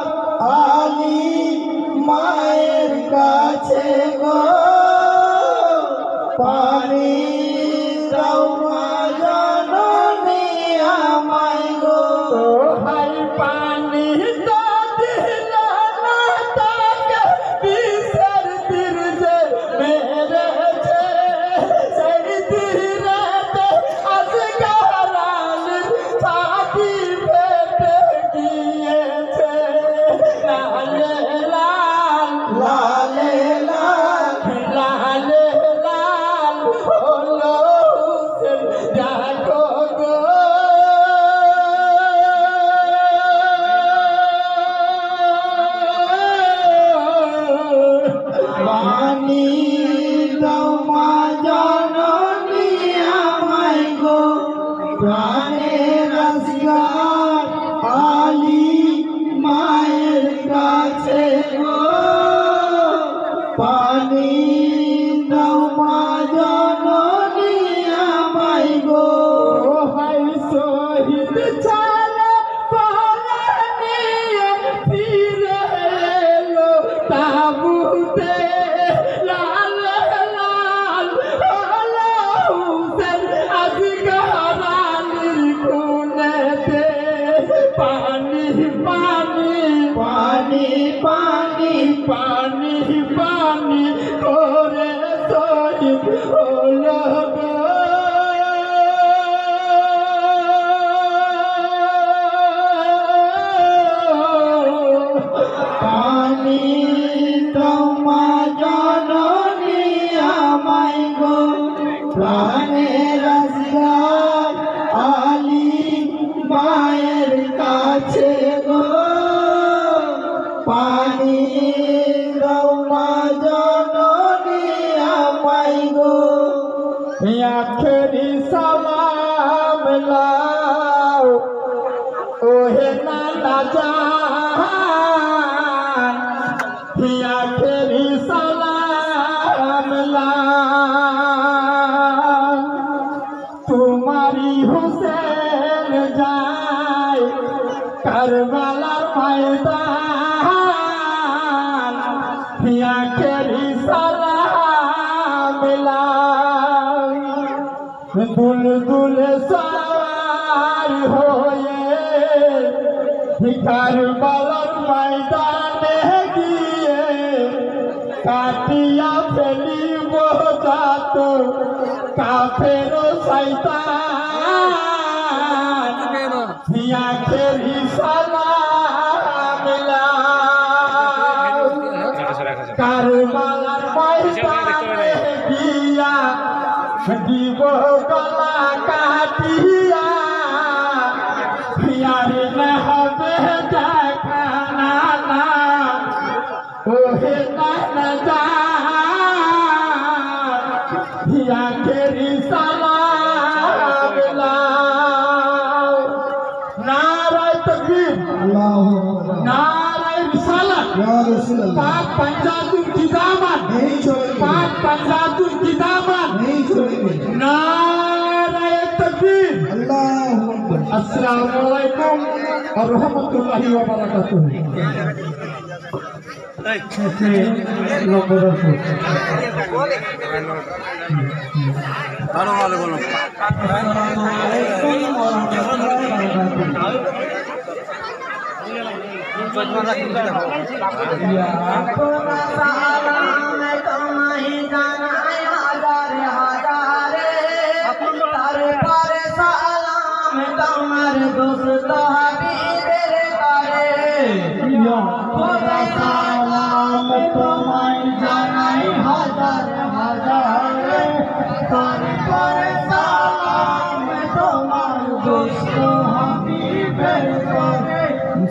আলী মায়ের কাছে গো পানি দাও মা জননী আমায় গো ও ভাই পানি তো দিল না তাকে বিষের তীর যে মেরেছে সেই তীরেতে আসগার আলীর ছাতি ফেটে গিয়েছে লালে লাল লালে লাল লালে লাল হলো হুসেন দেখো গো পানি দাও মা জননী আমায় গো প্রাণের আসগার আলী মায়ের কাছে গো পানি দাও মা জননী আমায় গো ও হাই শহীদ ছাড়া পালা নিয়ে ফিরে এলো তাবুতে লাল লাল হলো হুসেন আসগার আলীর খুনেতে পানি পানি পানি পানি পানি পানি করে শহীদ হলো গো পানি দাও মা জননী আমায় গো প্রাণের আসগার আলী মায়ের কাছে গো পানি দাও মা জননী আমায় গো আখেরি সালাম লাও ওহে নানা জান আখেরি সালাম লাও তোমারি হুসেন যায় কারবালার ময়দান আখেরি সালাম দুল সার হয়ে কারবালার ময়দানে গিয়ে কাটিয়া ফেলিব যাত কাফের শয়তান আখেরি সালাম কারবালার ময়দানে গিয়া দিব গলা কাটিয়া পিয়ার না হবে দেখানা না ওহে না যা আখেরি সালাম লাও নারায়ে তাকবীর আল্লাহু আকবার নারায়ে রিসালাত ইয়া রাসূলুল্লাহ পাক পাঞ্জাতুল কিতাবাত नहीं छोड़ेंगे पाक पंजातुल किताबत नहीं छोड़ेंगे नाराये तकबीर अल्लाहु अकबर अस्सलामु अलैकुम और रहमतुल्लाहि व बरकातुहू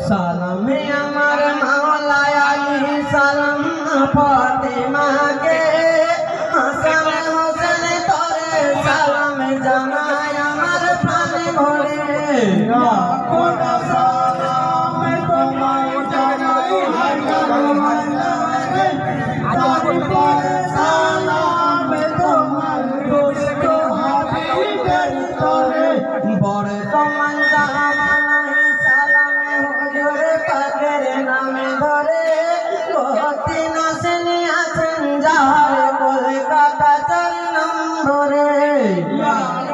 সালামে আমার মাওলা আলী সালাম ফাতেমা কে হাসান হোসেন তোরে সালাম জানাই আমার প্রাণে ভরে খোদা সালাম তোমায় জানাই সালাম তোমার দোস্ত হাবিবের তরে বড় তোমার জামানায় সালামে হুজুর পাকের নামে ধরে কতি নাসেনি আছেন যার কলকাতা 4 নম্বরে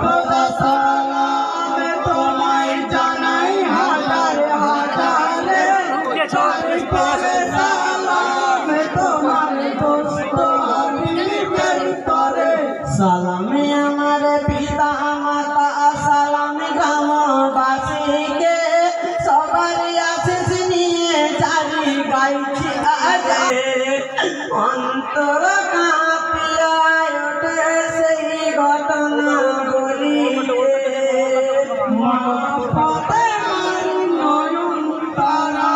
খোদা সালাম তোমায় জানাই হাজার হাজারে তারপরে সালাম তোমার দোস্ত হাবিবের তরে সালামে আমার পিতা মাতা সালামে গ্রামবাসীকে সবার আশিস নিয়ে চারি গাইছি আজ অন্তর কাঁপিয়া ওঠে সেই ঘটনা বলিতে মা ফাতেমার নয়ন তারা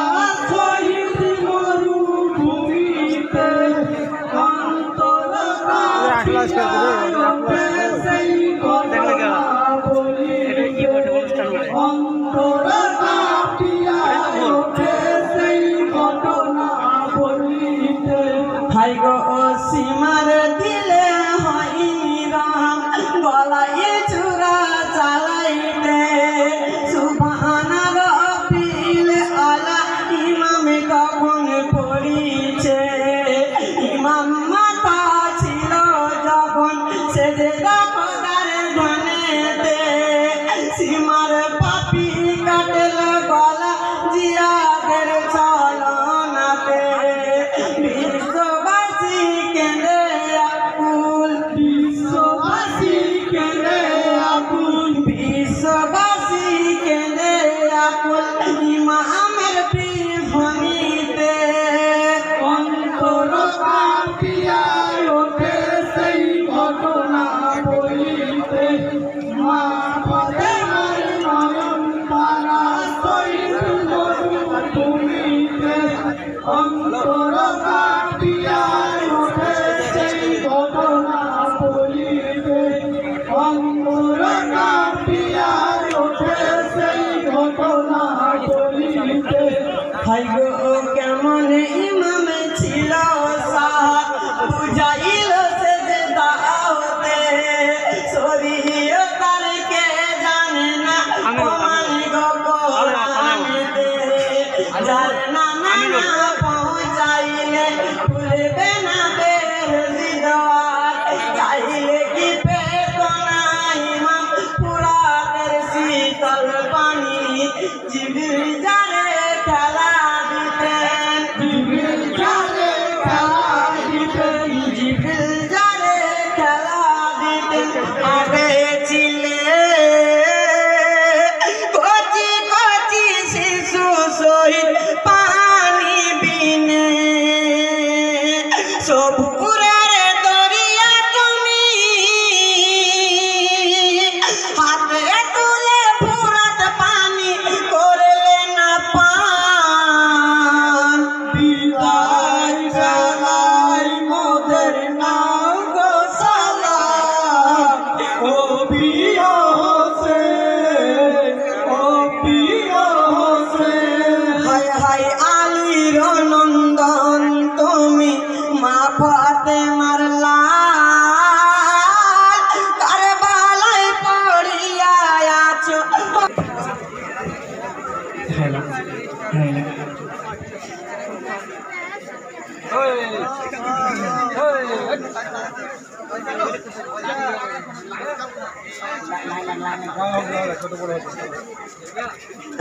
শহীদ মরুভূমিতে অন্তর কাঁপিয়া ওঠে সেই ঘটনা বলিতে অন্তর কাঁপিয়া ওঠে সেই ঘটনা বলিতে হাই গো সীমার দিলে হয়নি রাম গলায় চূড়া চালাইতে সুবহানা রব্বিল আলা ইমামে কখন পড়িছে ইমাম মাতা ছিল যখন সেজদা খোদার ধ্যানেতে সীমার পাপি কাটেল গলা জিয়াদের ছলনাতে বিশ্ববাসী কেঁদে আকুল বিশ্ববাসী কেঁদে আকুল বিশ্ববাসী কেঁদে আকুল ইমামের বিভ্রমিতে অন্তর কাঁপিয়া ওঠে সেই ঘটনা বলি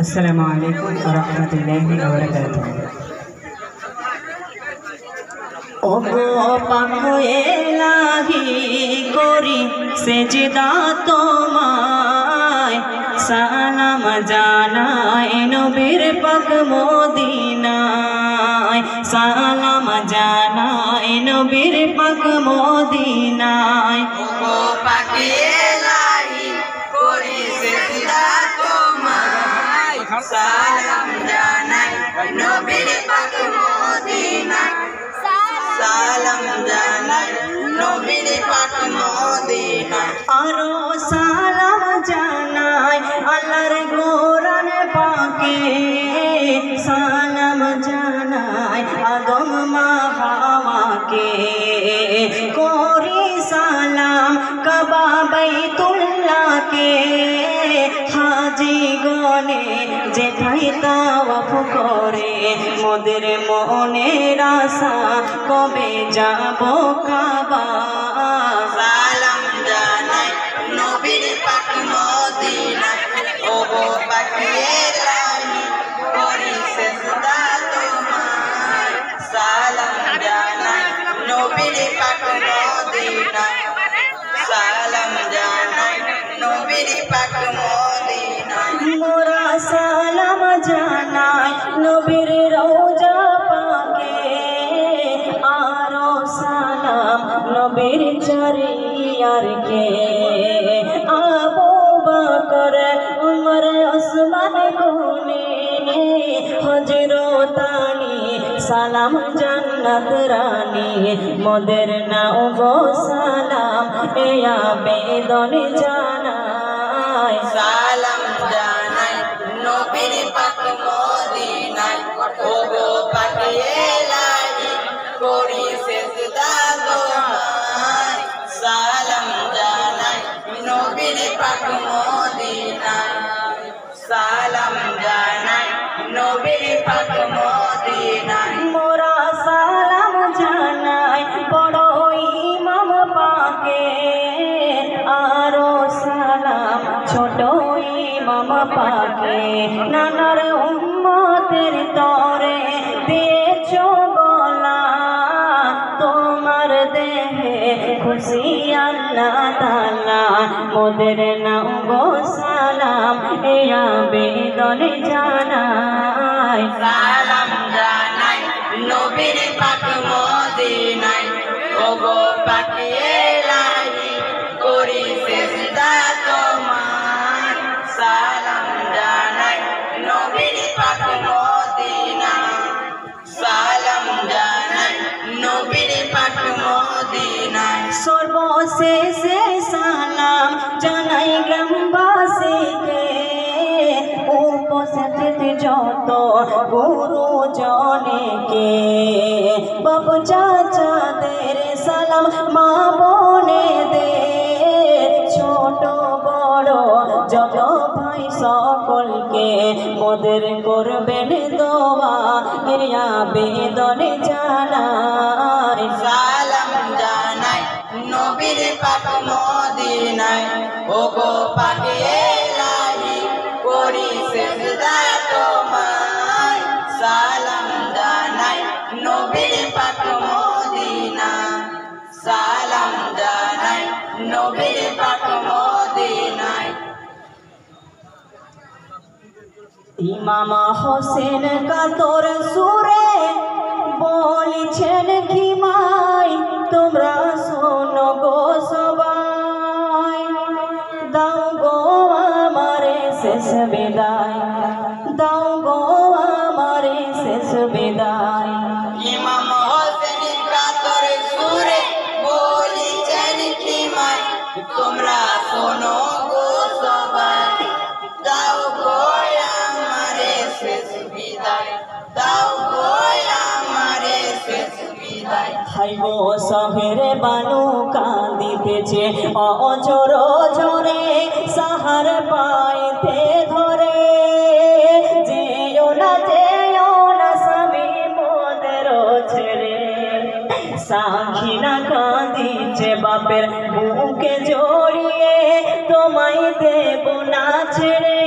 আসসালামু আলাইকুম ওয়া রাহমাতুল্লাহি ওয়া বারাকাতুহু। ওগো পাখয়ে লাগি করি সেজদা তোমায়, সালাম জানাই নবীর পাক মদিনায়, সালাম জানাই নবীর পাক মদিনায়। ওগো পাখয়ে লাগি করি সেজদা তোমায়, সালাম জানাই নবীর পাক মদিনায়, সালাম জানাই নবীর পাক মদিনায়। আরো সালাম জানাই আল্লাহর কোরআন পাকে, সালাম জানাই আদম মা হাওয়াকে, করি সালাম কাবা বাইতুল্লাহকে, হাজি গনে যেথায় তাওয়াফ করে, মোদের মনের আশা কবে যাব কাবা। সালাম জানাই নবীর পাক মদিনায়, ওগো পাখিয়ে রানী করি সেজদা তোমায়, সালাম জানাই নবীর পাক মদিনায়, সালাম জানাই নবীর পাক মদিনায়। মোরা সালাম জানাই নবীর রওজা পাকে, আরো সালাম নবীর চারিয়ারকে, আবু বকর উমর ওসমান গুনে, হযরত আলী সালাম জান্নাত রানী, মোদের নাও গো সালাম এ আবেদন জানাই, সালাম জানাই নবীর পাক মদিনায়, ওগো পাখিয়ে লাগি করি সেজদা তোমায়, সালাম জানাই নবীর পাক মদিনায়, সালাম জানাই নবীর পাক মদিনায়। মোরা সালাম জানাই বড় ইমাম পাকে, আরো সালাম ছোট ইমাম পাকে, নানার উম্মতের তরে দিয়েছ গলা, তোমার দেহে খুশি আল্লাহ তাআলা, মোদের নাও গো সালাম এ আবেদন জানাই, সালাম জানাই নবীর পাক মদিনায়, ওগো পাখিয়ে লাগি করি সেজদা তোমায়, সালাম জানাই নবীর পাক মদিনায়, সালাম জানাই নবীর পাক মদিনায়। সর্বশেষে সালাম জানাই গ্রামবাসীকে, উপস্থিত যত গুরুজনকে, বাপ চাচাদের সালাম মা বোনেদের, ছোট বড় যত ভাই সকলকে, মোদের করবেন দোয়া এর আবেদন জানাই, সালাম জানাই নবীর পাক মদিনায়, ওগো পাখিয়ে লাগি করি সেজদা তোমায়, সালাম জানাই নবীর পাক মদিনায়, সালাম জানাই নবীর পাক মদিনায়। ইমাম হোসেন কাতর সুরে বলিছেন খিমাই, তোমরা শোনো গো সবাই, দাও গো আমারে শেষ বিদায়, দাও গো আমারে শেষ বিদায়। ইমাম হোসেন কাতর সুরে বলিছেন খিমাই, তোমরা শোনো গো সবাই, দাও গো আমারে শেষ বিদায়, দাও গো আমারে শেষ বিদায়। হাই গো শহরে বানু কাঁদিতেছে অজর জরে, সাহার পাইতে ধরে, যেও না স্বামী মোদের ছেড়ে, সাখিনা কাঁদিছে বাবা বাপের বুকে জড়িয়ে তোমায় দেব না ছেড়ে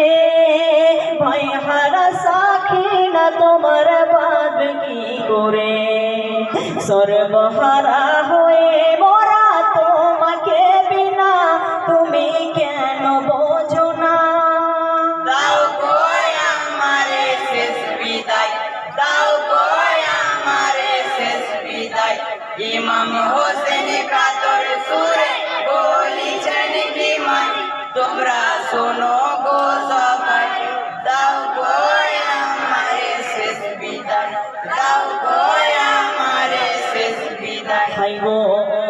ভাই হারা সাখী না তোমার বাঁধবে কি করে সর্বহারা হয়ে মরা তোমাকে বিনা তুমি কেন বোঝো না দাও গো আমারে শেষ বিদায় দাও গো আমারে শেষ বিদায় ইমাম হোসেন কাতর সুরে বলিছেন কি মান তোমরা শোনো গো সবাই দাও গো আমারে শেষ বিদায় দাও গো আমারে শেষ বিদায় হাই গো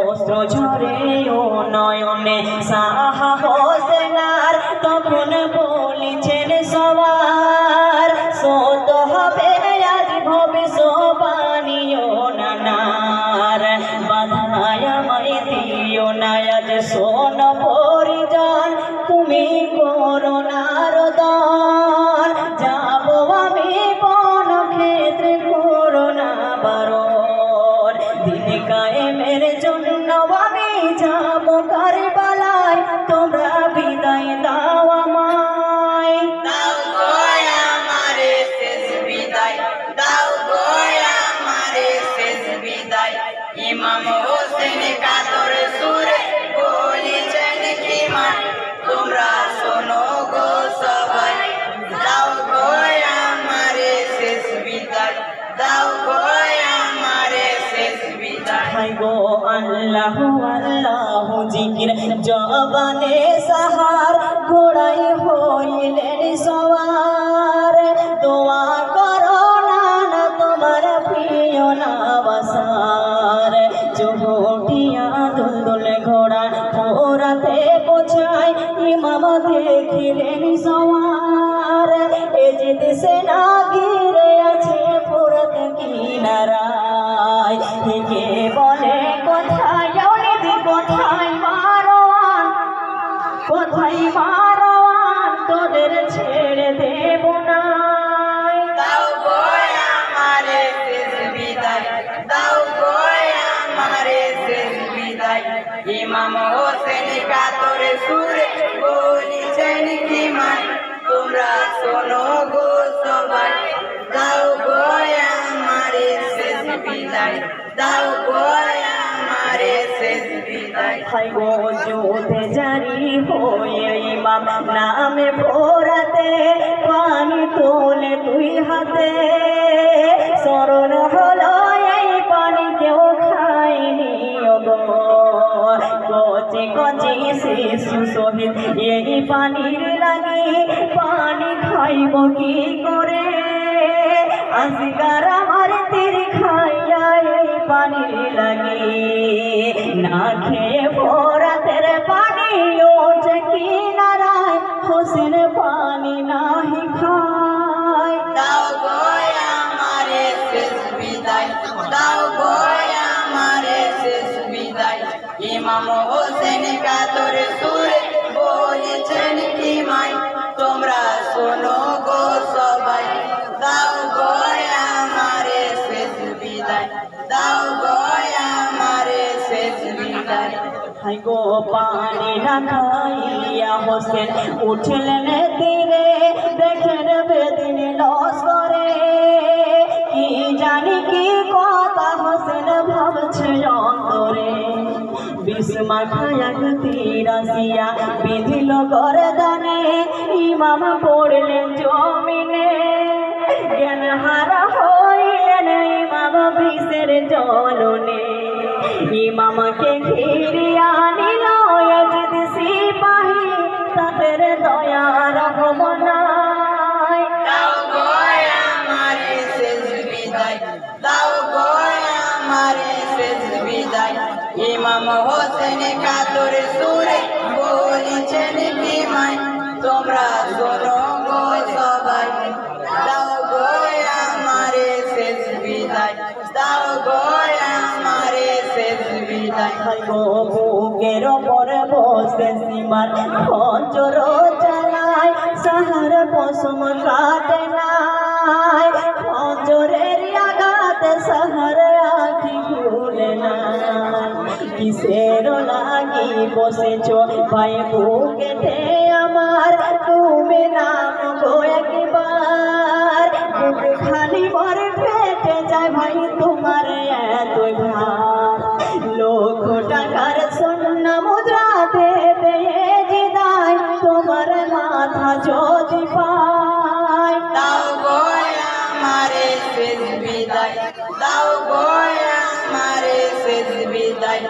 অস্ত্র ঝরে ও নয়নে সাহা হোসেনার তখন বলিছেন সবার সত হবে আজ ভবিষ্যবাণীও নানার বাধায় আমায় দিও না আজ শোন পরিজন তুমি করোনার দল যাব আমি বন ক্ষেত্রে করোনা বারণ দিন কায়েমের জন্য আমি যাব কারবালায় তোমরা বিদায় দাও আমায় দাও গো আমারে শেষ বিদায় দাও গো আমারে শেষ বিদায় ইমাম হোসেন কাতর সুরে বলিছেন কি মান তোমরা শোনো গো সবাই দাও গো আমারে শেষ বিদায় দাও গো আমারে শেষ বিদায় হাই গো আল্লাহ আল্লাহ জিকির জবানে সাহার ঘোড়াই হইলেন সওয়ার দোয়া করো না তোমার প্রিয় নওয়াসার চৌটিয়া দুলদুল ঘোড়া ঘোড়াতে পৌঁছায় ইমাম দেখিলেন সওয়ার এ যে দেশে না ঘিরে আছে ফুরত কিনারায় থেকে বলে কোথায় যাওনি কোথায় মারোয়ান তোদের ছেড়ে দেব না দাও গো আমারে শেষ বিদায় দাও গো আমারে শেষ বিদায় ইমাম হোসেন কাতর সুরে বলিছেন কি মান তোমরা শোনো গো সবাই দাও গো আমারে শেষ বিদায় দাও গো আমারে শেষ বিদায় হাই গো যুদ্ধে জারি হয়ে ইমাম নামে ভোরাতে পানি তোলে দুই হাতে স্মরণ হলো এই পানি কেউ খায়নি কচি কচি শিশু শহীদ এই পানির লাগি পানি খাইব কি করে আসগার আমার তীর খাইয়া এই পানির লাগি না খেয়ে ভোরাতের পানি ওঠে কিনারায় হোসেন পানি নাহি খায় দাও গো আমারে শেষ বিদায় দাও গো আমারে শেষ বিদায় ইমাম হোসেন কাতর সুরে বলিছেন কি মাই তোমরা শোনো গো সবাই দাও গো আমারে শেষ বিদায় দাও গো আমারে শেষ বিদায় হাই গো পানি না খাইয়া হোসেন উঠলেন তীরে দেখেন বেদিন লস্করে কি জানি কি কথা হোসেন ভাবছে অন্তরে বিস্মা খায়াক তিরাসিয়া বিধিল গরদানে ইমাম পড়লেন জমিনে জ্ঞান হারা হইলেন ইমাম বিষের জ্বলনে ইমামকে ঘিরিয়া নিল ইয়াজিদ সিপাহী তাদের দয়া রহম নাই দাও গো আমারে শেষ বিদায় দাও গো আমারে শেষ বিদায় ইমাম হোসেন কাতর সুরে বলিছেন কি মাই তোমরা শোনো গো সবাই দাও গো আমারে শেষ বিদায় দাও গো আমারে শেষ বিদায় গো বুকের ওপর বসে সীমার খঞ্জর চালায় সাহার পশম কাটে নাই খঞ্জরের আঘাত সাহার আখি ভুলে না কিসের লাগি বসেছ ভাই বুকেতে আমার তুমি নাম গো একবার বুক খালি ভরে পেটে যায় ভাই তোমার এত ভার লক্ষ টাকার সোনা মুদ্রা দেবে জিদায় তোমার মাথা যদি পায় দাও গো আমারে শেষ বিদায় দাও গো আমারে শেষ বিদায়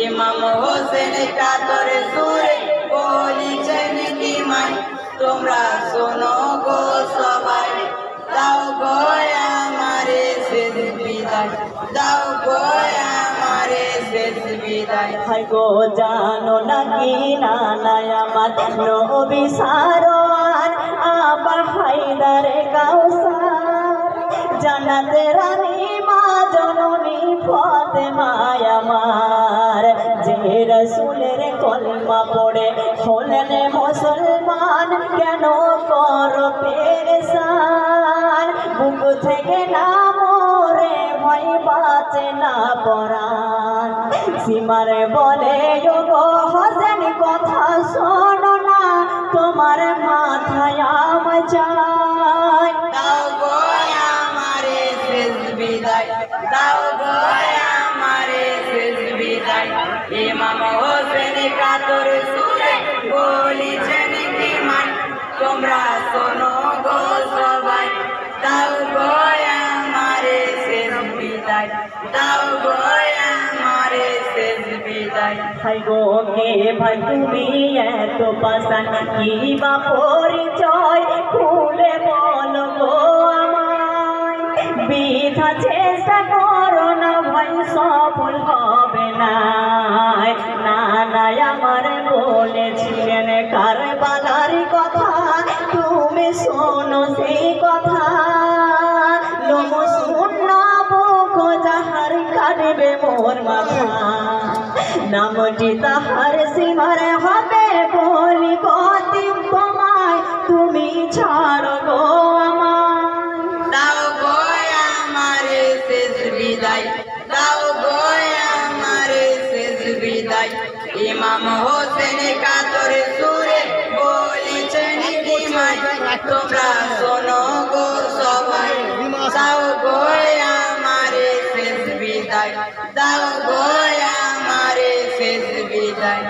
ইমাম হোসেন কাতর সুরে বলিছেন কি মাই তোমরা শোনো গো সবাই দাও গো আমারে শেষ বিদায় দাও গো আমারে শেষ বিদায় হাই গো জানো নাকি নানা আমার নবী সারোয়ার আবার হায়দারে কাউসার জান্নাতে রানী মা জননী ফাতেমা আমার যে রাসূলের কলমা পড়ে হলেন মুসলমান কেন করো পেরেশান বুক থেকে না মরে ভয় বাঁচে না পরাণ সীমারে বলে গো হোসেন কথা শোনো না তোমার মাথায় আম চাই দাও গো আমারে শেষ বিদায় দাও গো আমারে শেষ বিদায় ইমাম হোসেন কাতর সুরে বলিছেন কি মান তোমরা শোনো গো সবাই দাও গো আমারে শেষ বিদায় দাও গো আমারে শেষ বিদায় হাই গো কে ভাই তুমি এত পাশান কি বা পরিচয় খুলে বলো গো আমায় বৃথা চেষ্টা করো না ভাই সফল হবে না নানা আমার বলেছিলেন কারবালার কথা তুমি শোনো সেই কথা লোম শুনাবো যাহার কাটবে মোর মাথা নামটি তাহার সীমার হবে বলি গতি তোমায় তুমি ছাড়ো গো আমায় দাও গো আমারে শেষ বিদায় দাও গো আমারে শেষ বিদায় ইমাম হোসেন কাতর সুরে বলিছেন কি মাই তোমরা শোনো গো সবাই দাও গো আমারে শেষ বিদায় দাও গো আমারে শেষ বিদায়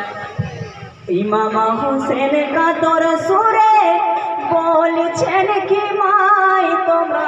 ইমাম হোসেন কাতর সুরে বলিছেন কি মাই তোমরা